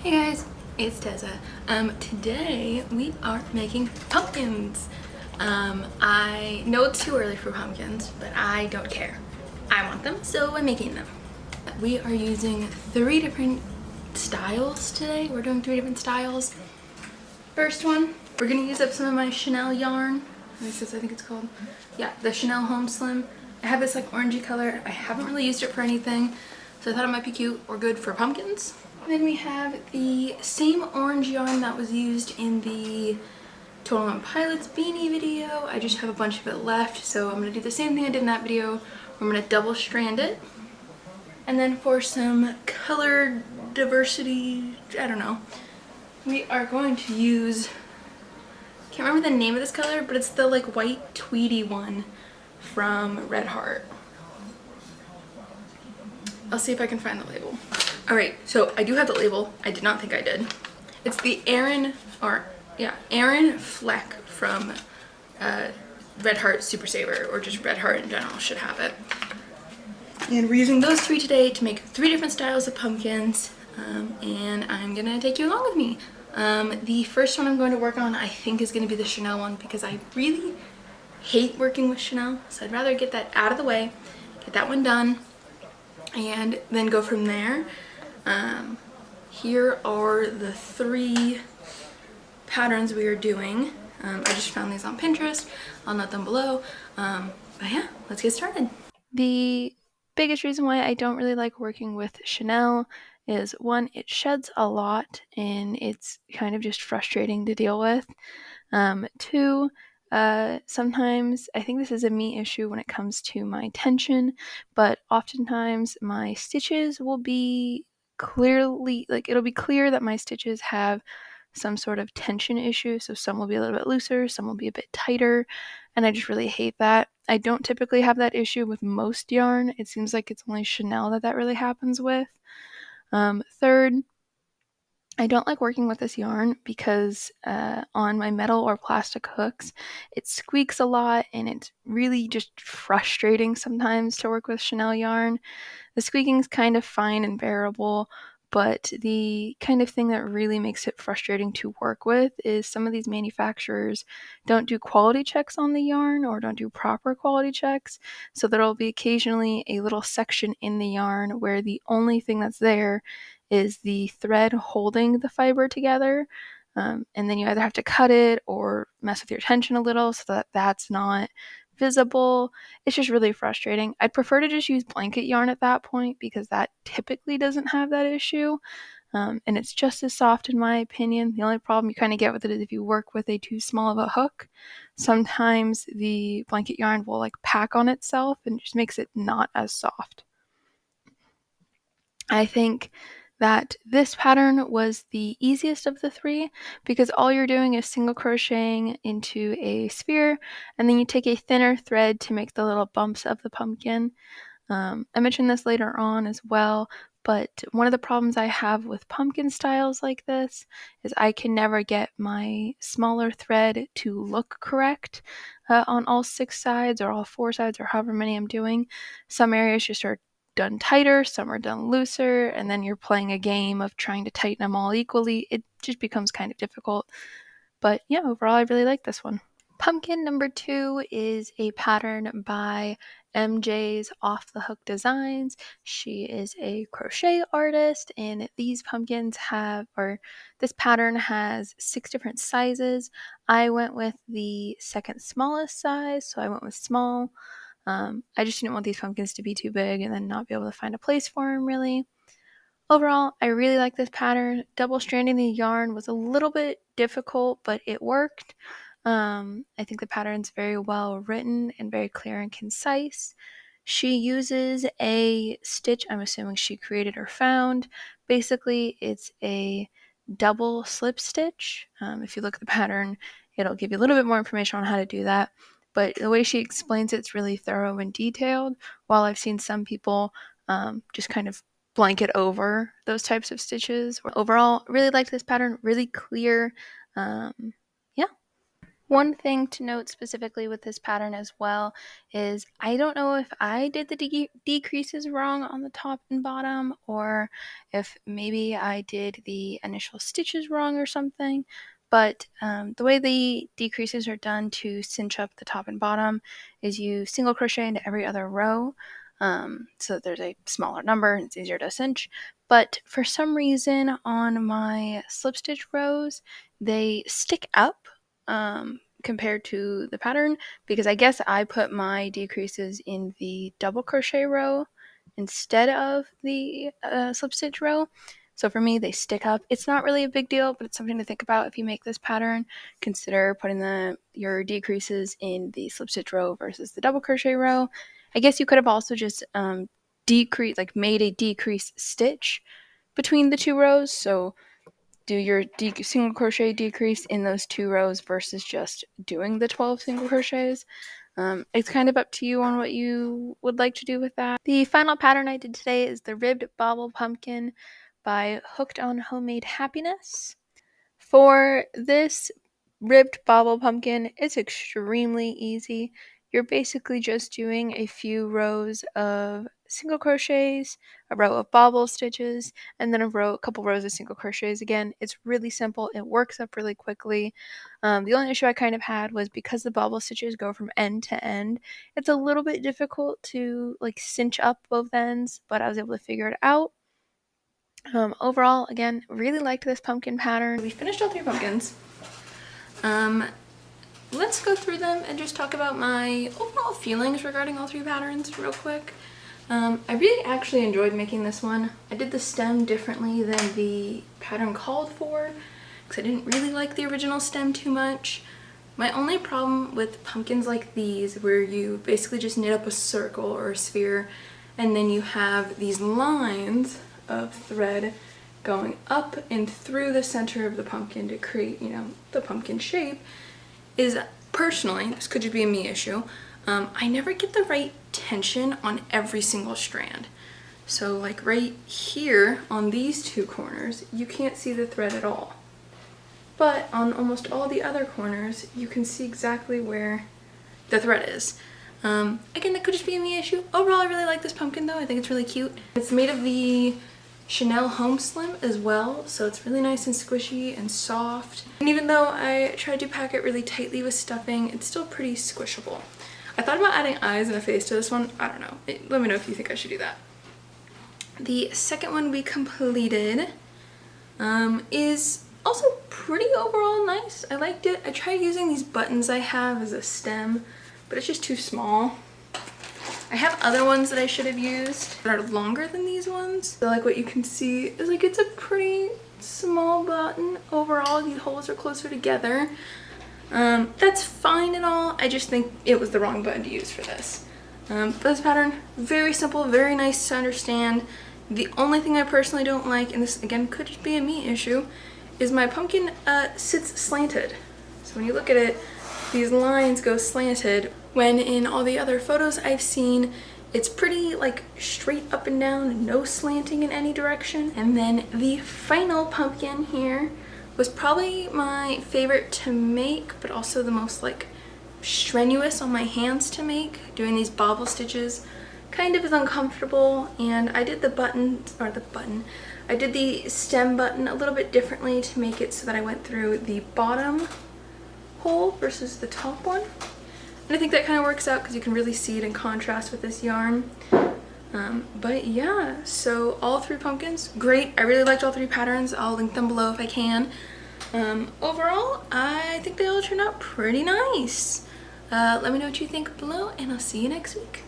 Hey guys, it's Tessa. Today we are making pumpkins. I know it's too early for pumpkins, but I don't care. I want them, so I'm making them. We are using 3 different styles today. We're doing 3 different styles. First one, we're gonna use up some of my Chanel yarn. I think it's called. Yeah, the Chanel Home Slim. I have this like orangey color. I haven't really used it for anything, so I thought it might be cute or good for pumpkins. And then we have the same orange yarn that was used in the Total On Pilots beanie video. I just have a bunch of it left, so I'm gonna do the same thing I did in that video. I'm gonna double strand it. And then for some color diversity, I don't know, we are going to use, can't remember the name of this color, but it's the like white tweedy one from Red Heart. I'll see if I can find the label. All right, so I do have the label. I did not think I did. It's the Erin Fleck from Red Heart Super Saver, or just Red Heart in general should have it. And we're using those 3 today to make 3 different styles of pumpkins, and I'm gonna take you along with me. The first one I'm going to work on I think is gonna be the Chanel one because I really hate working with Chanel, so I'd rather get that out of the way, get that one done, and then go from there. Here are the 3 patterns we are doing. I just found these on Pinterest. I'll note them below. But yeah, let's get started. The biggest reason why I don't really like working with Chanel is 1, it sheds a lot and it's kind of just frustrating to deal with. 2, sometimes I think this is a me issue when it comes to my tension, but oftentimes my stitches will be clearly, like it'll be clear that my stitches have some sort of tension issue. So some will be a little bit looser, some will be a bit tighter, and I just really hate that. I don't typically have that issue with most yarn. It seems like it's only Chanel that really happens with. 3rd, I don't like working with this yarn because on my metal or plastic hooks, it squeaks a lot and it's really just frustrating sometimes to work with Chanel yarn. The squeaking's kind of fine and bearable, but the kind of thing that really makes it frustrating to work with is some of these manufacturers don't do quality checks on the yarn or don't do proper quality checks. So there'll be occasionally a little section in the yarn where the only thing that's there is the thread holding the fiber together. And then you either have to cut it or mess with your tension a little so that that's not visible. It's just really frustrating. I'd prefer to just use blanket yarn at that point because that typically doesn't have that issue. And it's just as soft in my opinion. The only problem you kind of get with it is if you work with a too small of a hook, sometimes the blanket yarn will like pack on itself and just makes it not as soft. I think that this pattern was the easiest of the 3 because all you're doing is single crocheting into a sphere and then you take a thinner thread to make the little bumps of the pumpkin. I mentioned this later on as well, but one of the problems I have with pumpkin styles like this is I can never get my smaller thread to look correct on all 6 sides or all 4 sides or however many I'm doing. Some areas just are done tighter, some are done looser, and then you're playing a game of trying to tighten them all equally. It just becomes kind of difficult. But yeah, overall I really like this one. Pumpkin number 2 is a pattern by MJ's Off the Hook Designs. She is a crochet artist, and these pumpkins this pattern has 6 different sizes. I went with the second smallest size, so I went with small. I just didn't want these pumpkins to be too big and then not be able to find a place for them really. Overall, I really like this pattern. Double stranding the yarn was a little bit difficult, but it worked. I think the pattern's very well written and very clear and concise. She uses a stitch I'm assuming she created or found. Basically, it's a double slip stitch. If you look at the pattern, it'll give you a little bit more information on how to do that. But the way she explains it's really thorough and detailed, while I've seen some people just kind of blanket over those types of stitches. Overall, really liked this pattern, really clear. Yeah. One thing to note specifically with this pattern as well is I don't know if I did the decreases wrong on the top and bottom, or if maybe I did the initial stitches wrong or something, but the way the decreases are done to cinch up the top and bottom is you single crochet into every other row, so that there's a smaller number and it's easier to cinch. But for some reason on my slip stitch rows, they stick up compared to the pattern, because I guess I put my decreases in the double crochet row instead of the slip stitch row. So for me, they stick up. It's not really a big deal, but it's something to think about if you make this pattern. Consider putting your decreases in the slip stitch row versus the double crochet row. I guess you could have also just made a decrease stitch between the two rows. So do your single crochet decrease in those two rows versus just doing the 12 single crochets. It's kind of up to you on what you would like to do with that. The final pattern I did today is the ribbed bauble pumpkin by Hooked on Homemade Happiness. For this ribbed bauble pumpkin, it's extremely easy. You're basically just doing a few rows of single crochets, a row of bauble stitches, and then a couple rows of single crochets again. It's really simple. It works up really quickly. The only issue I kind of had was because the bauble stitches go from end to end, it's a little bit difficult to cinch up both ends, but I was able to figure it out. Overall, again, really liked this pumpkin pattern. We finished all 3 pumpkins. Let's go through them and just talk about my overall feelings regarding all 3 patterns real quick. I really actually enjoyed making this one. I did the stem differently than the pattern called for because I didn't really like the original stem too much. My only problem with pumpkins like these, where you basically just knit up a circle or a sphere and then you have these lines of thread going up and through the center of the pumpkin to create, the pumpkin shape, is personally, this could just be a me issue, I never get the right tension on every single strand. So right here on these 2 corners, you can't see the thread at all. But on almost all the other corners, you can see exactly where the thread is. Again, that could just be a me issue. Overall, I really like this pumpkin though. I think it's really cute. It's made of the Chanel Home Slim as well, so it's really nice and squishy and soft. And even though I tried to pack it really tightly with stuffing, it's still pretty squishable. I thought about adding eyes and a face to this one. I don't know. Let me know if you think I should do that. The second one we completed is also pretty overall nice. I liked it. I tried using these buttons I have as a stem, but it's just too small. I have other ones that I should have used that are longer than these ones. So what you can see is it's a pretty small button. Overall, the holes are closer together. That's fine and all. I just think it was the wrong button to use for this. But this pattern, very simple, very nice to understand. The only thing I personally don't like, and this again could just be a me issue, is my pumpkin sits slanted. So when you look at it, these lines go slanted, when in all the other photos I've seen, it's pretty straight up and down, no slanting in any direction. And then the final pumpkin here was probably my favorite to make, but also the most strenuous on my hands to make. Doing these bobble stitches kind of is uncomfortable, and I did I did the stem button a little bit differently to make it so that I went through the bottom hole versus the top one. And I think that kind of works out because you can really see it in contrast with this yarn. But yeah, so all 3 pumpkins, great. I really liked all 3 patterns. I'll link them below if I can. Overall, I think they all turned out pretty nice. Let me know what you think below, and I'll see you next week.